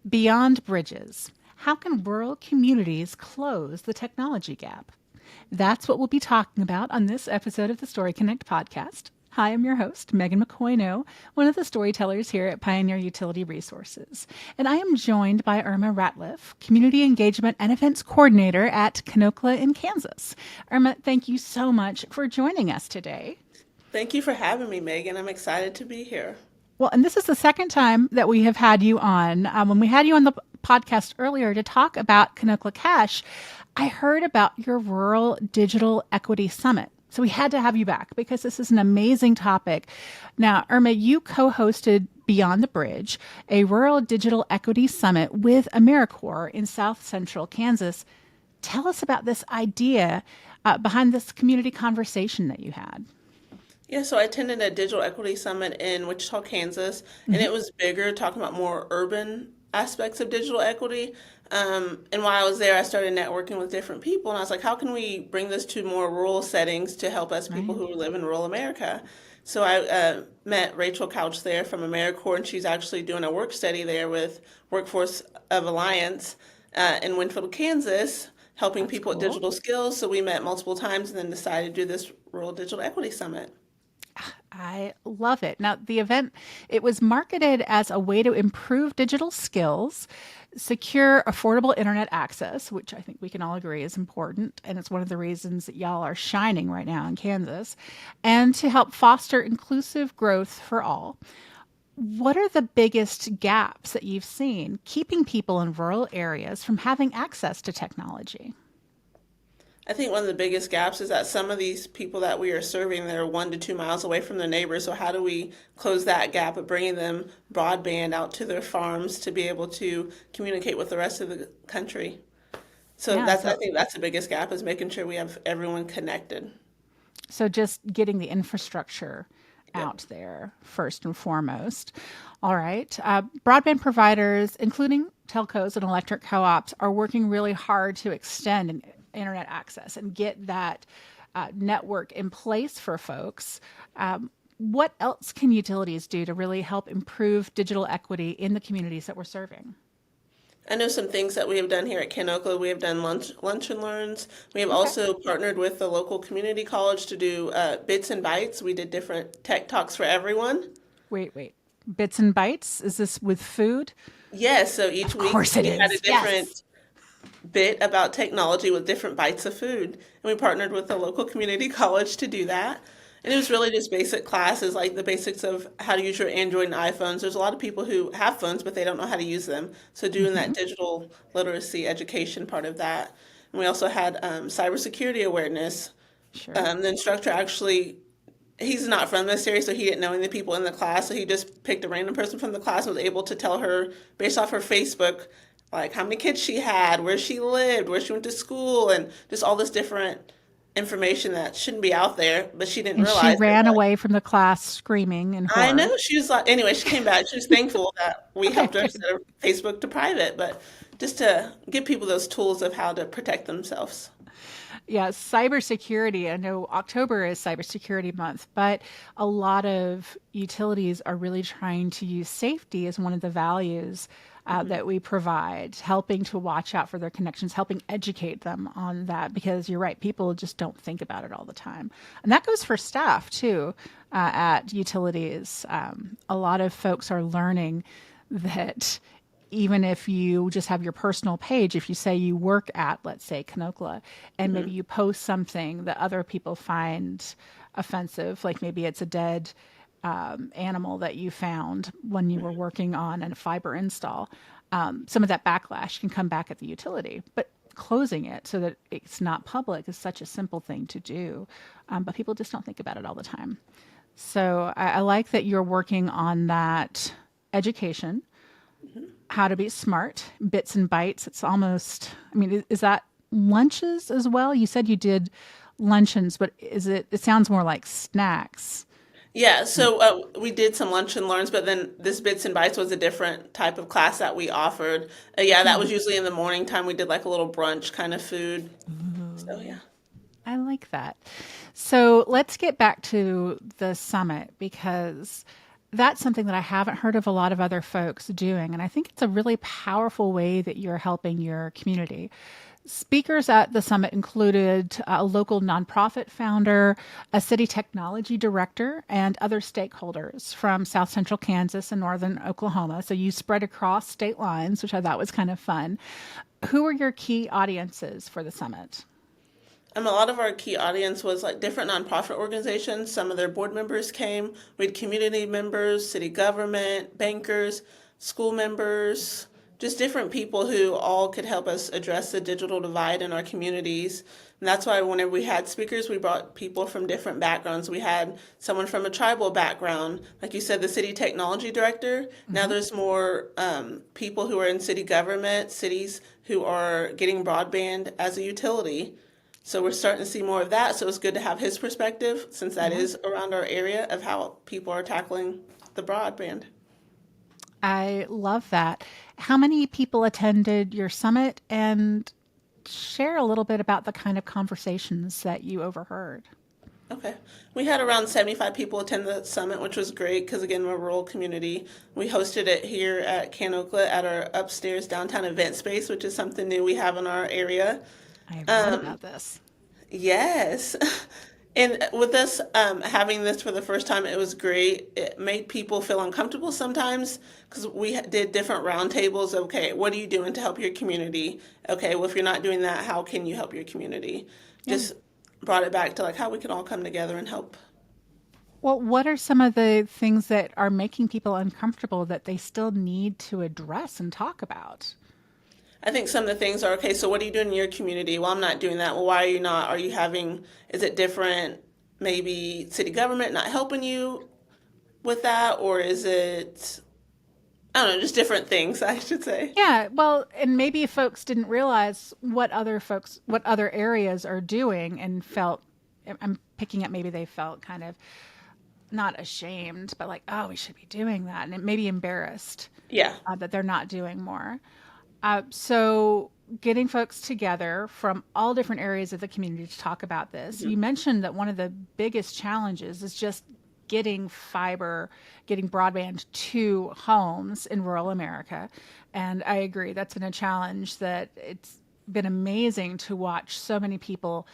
Beyond bridges, how can rural communities close the technology gap? That's what we'll be talking about on this episode of the Story Connect podcast. Hi, I'm your host, Megan McCoyno, one of the storytellers here at Pioneer Utility Resources. And I am joined by Erma Ratliff, Community Engagement and Events Coordinator at Kanokla in Kansas. Erma, thank you so much for joining us today. Thank you for having me, Megan. I'm excited to be here. Well, and this is the second time that we have had you on. When we had you on the podcast earlier to talk about Kanokla Cash, I heard about your Rural Digital Equity Summit. So we had to have you back because this is an amazing topic. Now, Erma, you co-hosted Beyond the Bridge, a Rural Digital Equity Summit with AmeriCorps in South Central Kansas. Tell us about this idea behind this community conversation that you had. Yeah, so I attended a digital equity summit in Wichita, Kansas, and it was bigger, talking about more urban aspects of digital equity. And while I was there, I started networking with different people, and I was like, how can we bring this to more rural settings to help us people Right. who live in rural America? So I met Rachel Couch there from AmeriCorps, and she's actually doing a work study there with Workforce of Alliance in Winfield, Kansas, helping That's people with cool. digital skills. So we met multiple times and then decided to do this Rural Digital Equity Summit. I love it. Now, the event, it was marketed as a way to improve digital skills, secure affordable internet access, which I think we can all agree is important. And it's one of the reasons that y'all are shining right now in Kansas, and to help foster inclusive growth for all. What are the biggest gaps that you've seen keeping people in rural areas from having access to technology? I think one of the biggest gaps is that some of these people that we are serving, they're 1 to 2 miles away from their neighbors. So how do we close that gap of bringing them broadband out to their farms to be able to communicate with the rest of the country? So Yeah, I so think that's the biggest gap is making sure we have everyone connected. So just getting the infrastructure Yep. out there first and foremost. All right. Broadband providers, including telcos and electric co-ops, are working really hard to extend internet access and get that network in place for folks. What else can utilities do to really help improve digital equity in the communities that we're serving? I know some things that we have done here at Kanokla. We have done lunch and learns. We have Okay. also partnered with the local community college to do bits and bytes. We did different tech talks for everyone. Wait. Bits and bytes? Is this with food? Yes, so each Of week course it we had a is. Yes. different bit about technology with different bites of food. And we partnered with the local community college to do that. And it was really just basic classes, like the basics of how to use your Android and iPhones. There's a lot of people who have phones, but they don't know how to use them. So doing that digital literacy education part of that. And we also had cybersecurity awareness. Sure. The instructor actually, he's not from this area, so he didn't know any of the people in the class. So he just picked a random person from the class and was able to tell her, based off her Facebook, like how many kids she had, where she lived, where she went to school, and just all this different information that shouldn't be out there, but she didn't And she realize it. ran But away from the class screaming in I horror. know she was like, anyway, she came back. She was thankful that we Okay, helped her good. set her Facebook to private, but just to give people those tools of how to protect themselves. Yeah, cybersecurity. I know October is Cybersecurity Month, but a lot of utilities are really trying to use safety as one of the values that we provide, helping to watch out for their connections, helping educate them on that, because you're right, people just don't think about it all the time. And that goes for staff too at utilities. A lot of folks are learning that even if you just have your personal page, if you say you work at, let's say, Kanokla, and maybe you post something that other people find offensive, like maybe it's a dead animal that you found when you were working on a fiber install, some of that backlash can come back at the utility. But closing it so that it's not public is such a simple thing to do, but people just don't think about it all the time. So I like that you're working on that education, how to be smart, bits and bytes. It's almost, I mean, is that lunches as well? You said you did luncheons, but it sounds more like snacks. Yeah, so we did some lunch and learns, but then this Bits and Bites was a different type of class that we offered. Yeah, that was usually in the morning time. We did like a little brunch kind of food. So yeah. I like that. So let's get back to the summit because that's something that I haven't heard of a lot of other folks doing. And I think it's a really powerful way that you're helping your community. Speakers at the summit included a local nonprofit founder, a city technology director, and other stakeholders from South Central Kansas and Northern Oklahoma. So you spread across state lines, which I thought was kind of fun. Who were your key audiences for the summit? A lot of our key audience was like different nonprofit organizations. Some of their board members came. We had community members, city government, bankers, school members, just different people who all could help us address the digital divide in our communities. And that's why whenever we had speakers, we brought people from different backgrounds. We had someone from a tribal background, like you said, the city technology director. Now Mm-hmm. there's more people who are in city government, cities who are getting broadband as a utility. So we're starting to see more of that. So it's good to have his perspective since that Yeah. is around our area of how people are tackling the broadband. I love that. How many people attended your summit? And share a little bit about the kind of conversations that you overheard. Okay. We had around 75 people attend the summit, which was great because, again, we're a rural community. We hosted it here at Kanokla at our upstairs downtown event space, which is something new we have in our area. I have read Um, about this. Yes. And with us having this for the first time, it was great. It made people feel uncomfortable sometimes because did different roundtables. Okay, what are you doing to help your community? Okay, well, if you're not doing that, how can you help your community? Yeah. Just brought it back to like how we can all come together and help. Well, what are some of the things that are making people uncomfortable that they still need to address and talk about? I think some of the things are okay, so what are you doing in your community? Well, I'm not doing that. Well, why are you not? Are you having, is it different? Maybe city government not helping you with that? Or is it, I don't know, just different things, I should say. Yeah, well, and maybe folks didn't realize what other areas are doing and felt, I'm picking up maybe they felt kind of not ashamed, but like, oh, we should be doing that. And it may be embarrassed Yeah. that they're not doing more. So getting folks together from all different areas of the community to talk about this. Mhm. You mentioned that one of the biggest challenges is just getting fiber, getting broadband to homes in rural America. And I agree, that's been a challenge that it's been amazing to watch so many people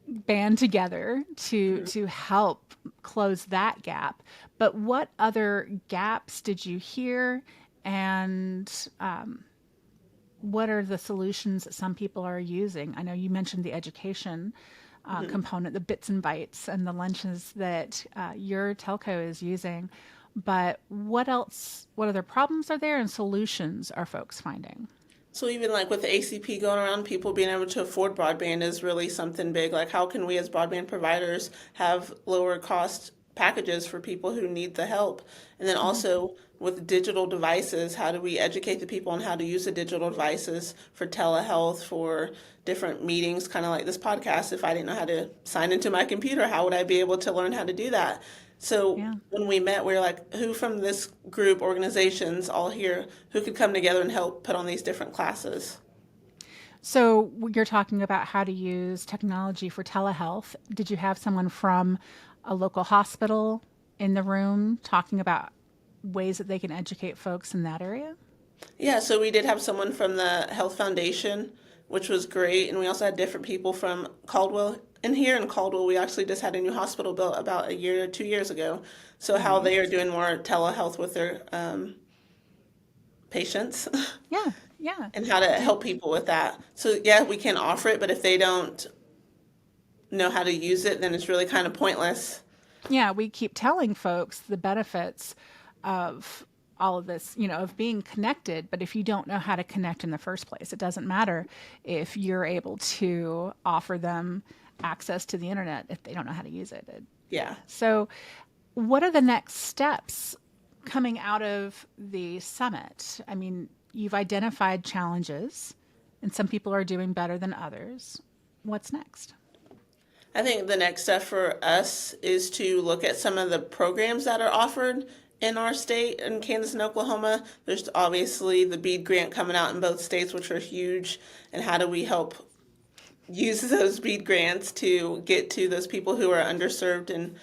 band together Mhm. to help close that gap. But what other gaps did you hear? And what are the solutions that some people are using? I know you mentioned the education Mhm. component, the bits and bytes, and the lunches that your telco is using. But what else? What other problems are there, and solutions are folks finding? So even like with the ACP going around, people being able to afford broadband is really something big. Like how can we as broadband providers have lower cost packages for people who need the help? And then Mhm. also with digital devices, how do we educate the people on how to use the digital devices for telehealth, for different meetings, kind of like this podcast? If I didn't know how to sign into my computer, how would I be able to learn how to do that? So Yeah. when we met, we were like, who from this group, organizations, all here, who could come together and help put on these different classes? So you're talking about how to use technology for telehealth. Did you have someone from a local hospital in the room talking about ways that they can educate folks in that area? Yeah, so we did have someone from the Health Foundation, which was great. And we also had different people from Caldwell. And here in Caldwell, we actually just had a new hospital built about a year or 2 years ago. So Very how they are interesting. doing more telehealth with their patients Yeah, yeah. and how to Do, help people with that. So yeah, we can offer it, but if they don't know how to use it, then it's really kind of pointless. yeah, we keep telling folks the benefits of all of this, of being connected. But if you don't know how to connect in the first place, it doesn't matter if you're able to offer them access to the internet if they don't know how to use it. Yeah. So, what are the next steps coming out of the summit? I mean, you've identified challenges, and some people are doing better than others. What's next? I think the next step for us is to look at some of the programs that are offered in our state in Kansas and Oklahoma. There's obviously the BEAD grant coming out in both states, which are huge. And how do we help use those BEAD grants to get to those people who are underserved and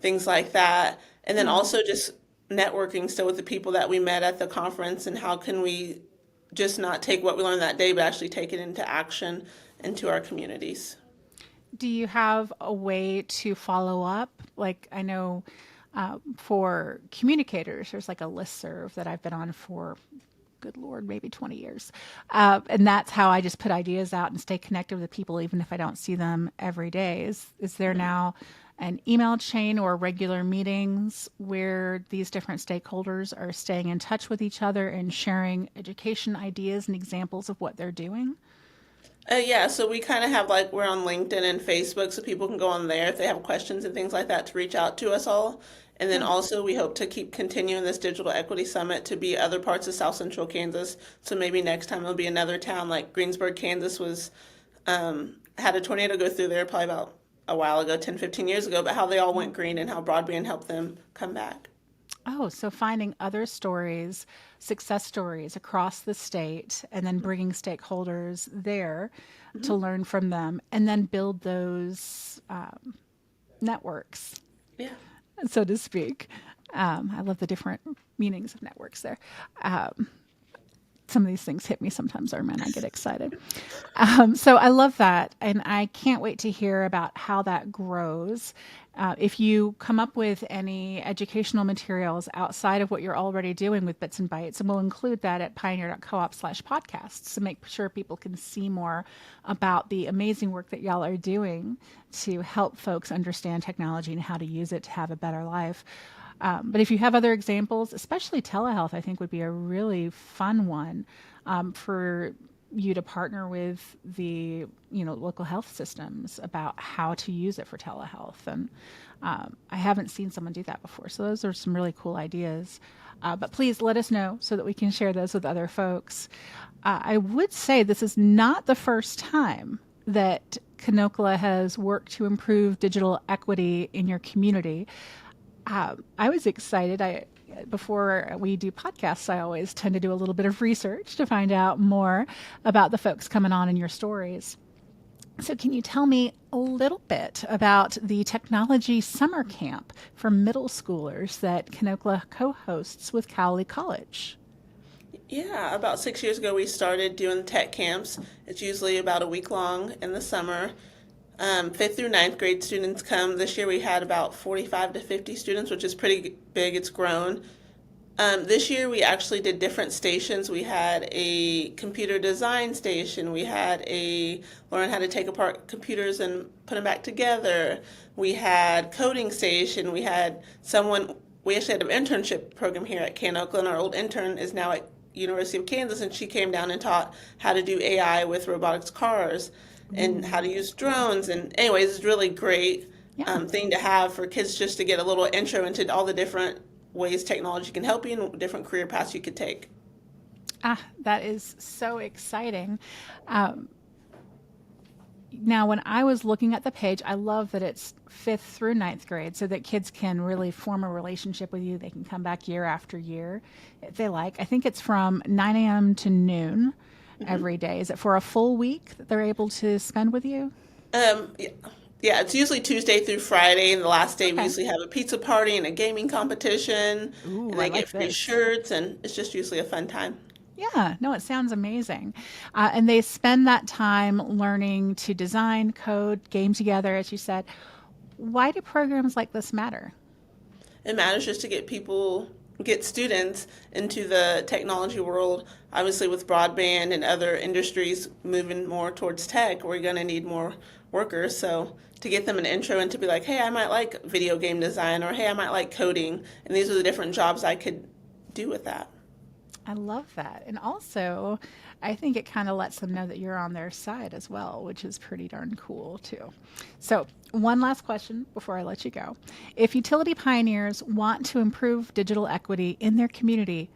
things like that? And then Yeah. also just networking still with the people that we met at the conference, and how can we just not take what we learned that day, but actually take it into action into our communities. Do you have a way to follow up? Like, I know for communicators, there's like a listserv that I've been on for, good Lord, maybe 20 years. And that's how I just put ideas out and stay connected with the people, even if I don't see them every day. Is there now an email chain or regular meetings where these different stakeholders are staying in touch with each other and sharing education ideas and examples of what they're doing? Yeah, so we kind of have like we're on LinkedIn and Facebook, so people can go on there if they have questions and things like that to reach out to us all. And then Yeah. also we hope to keep continuing this digital equity summit to be other parts of South Central Kansas. So maybe next time it'll be another town like Greensburg, Kansas was had a tornado go through there probably about a while ago, 10, 15 years ago, but how they all went green and how broadband helped them come back. Oh, so finding other stories, success stories across the state, and then bringing stakeholders there to Hmm. learn from them, and then build those networks, Yeah. so to speak. I love the different meanings of networks there. Some of these things hit me sometimes, Armin. I get excited. So I love that. And I can't wait to hear about how that grows. If you come up with any educational materials outside of what you're already doing with Bits and Bytes, and we'll include that at pioneer.coop/podcasts to make sure people can see more about the amazing work that y'all are doing to help folks understand technology and how to use it to have a better life. But if you have other examples, especially telehealth, I think would be a really fun one for you to partner with the local health systems about how to use it for telehealth. And I haven't seen someone do that before, so those are some really cool ideas. But please let us know so that we can share those with other folks. I would say this is not the first time that Kanokla has worked to improve digital equity in your community. I was excited. Before we do podcasts, I always tend to do a little bit of research to find out more about the folks coming on in your stories. So, can you tell me a little bit about the technology summer camp for middle schoolers that Kanokla co-hosts with Cowley College? Yeah, about 6 years ago, we started doing tech camps. It's usually about a week long in the summer. Fifth through ninth grade students come. This year we had about 45 to 50 students, which is pretty big. It's grown. This year we actually did different stations. We had a computer design station. We had a learn how to take apart computers and put them back together. We had coding station. We had someone. We actually had an internship program here at Kanokla, and our old intern is now at University of Kansas, and she came down and taught how to do AI with robotics cars and how to Ooh, use drones. And anyways, it's really great yeah. thing to have for kids just to get a little intro into all the different ways technology can help you and different career paths you could take. Ah, that is so exciting. Um, Now, when I was looking at the page, I love that it's fifth through ninth grade so that kids can really form a relationship with you. They can come back year after year if they like. I think it's from 9 a.m. to noon Hmm. every day. Is it for a full week that they're able to spend with you? Yeah, yeah, it's usually Tuesday through Friday, and the last day we Okay. usually have a pizza party and a gaming competition, Ooh, and I they get like free this. shirts, and it's just usually a fun time. Yeah, no, it sounds amazing. And they spend that time learning to design, code, game together, as you said. Why do programs like this matter? It matters just to get people, get students into the technology world. Obviously, with broadband and other industries moving more towards tech, we're going to need more workers. So, to get them an intro and to be like, hey, I might like video game design, or hey, I might like coding, and these are the different jobs I could do with that. I love that. And also, I think it kind of lets them know that you're on their side as well, which is pretty darn cool, too. So, one last question before I let you go. If utility pioneers want to improve digital equity in their community,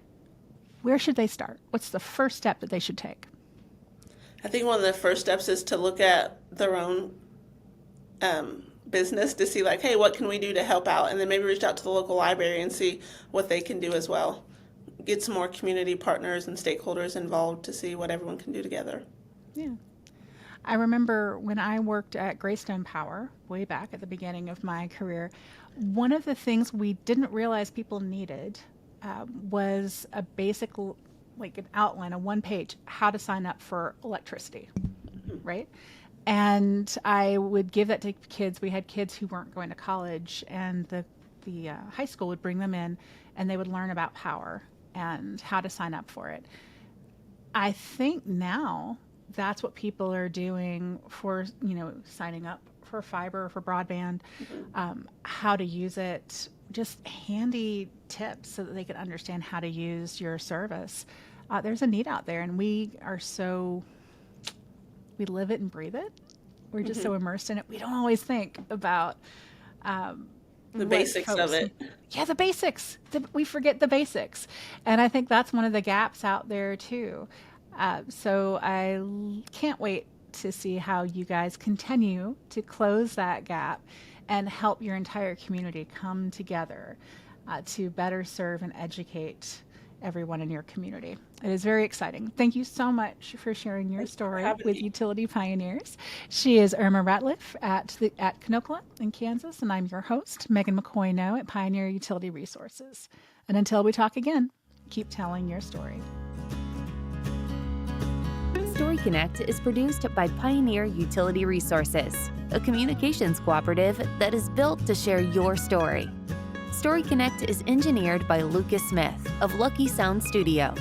where should they start? What's the first step that they should take? I think one of the first steps is to look at their own business to see, like, hey, what can we do to help out? And then maybe reach out to the local library and see what they can do as well. Get some more community partners and stakeholders involved to see what everyone can do together. Yeah. I remember when I worked at Greystone Power way back at the beginning of my career, one of the things we didn't realize people needed was a basic, like an outline, a one page, how to sign up for electricity, right? And I would give that to kids. We had kids who weren't going to college, and the high school would bring them in, and they would learn about power and how to sign up for it. I think now that's what people are doing for, signing up for fiber, for broadband, how to use it, just handy tips so that they can understand how to use your service. There's a need out there, and we live it and breathe it. We're just so immersed in it. We don't always think about The what basics of folks. it. Yeah, the basics. We forget the basics, and I think that's one of the gaps out there too. So can't wait to see how you guys continue to close that gap and help your entire community come together to better serve and educate everyone in your community. It is very exciting. Thank you so much for sharing your Thanks for story having with me. Utility Pioneers. She is Erma Ratliff at Kanokla in Kansas, and I'm your host, Megan McCoy Noe at Pioneer Utility Resources. And until we talk again, keep telling your story. Story Connect is produced by Pioneer Utility Resources, a communications cooperative that is built to share your story. Story Connect is engineered by Lucas Smith of Lucky Sound Studio.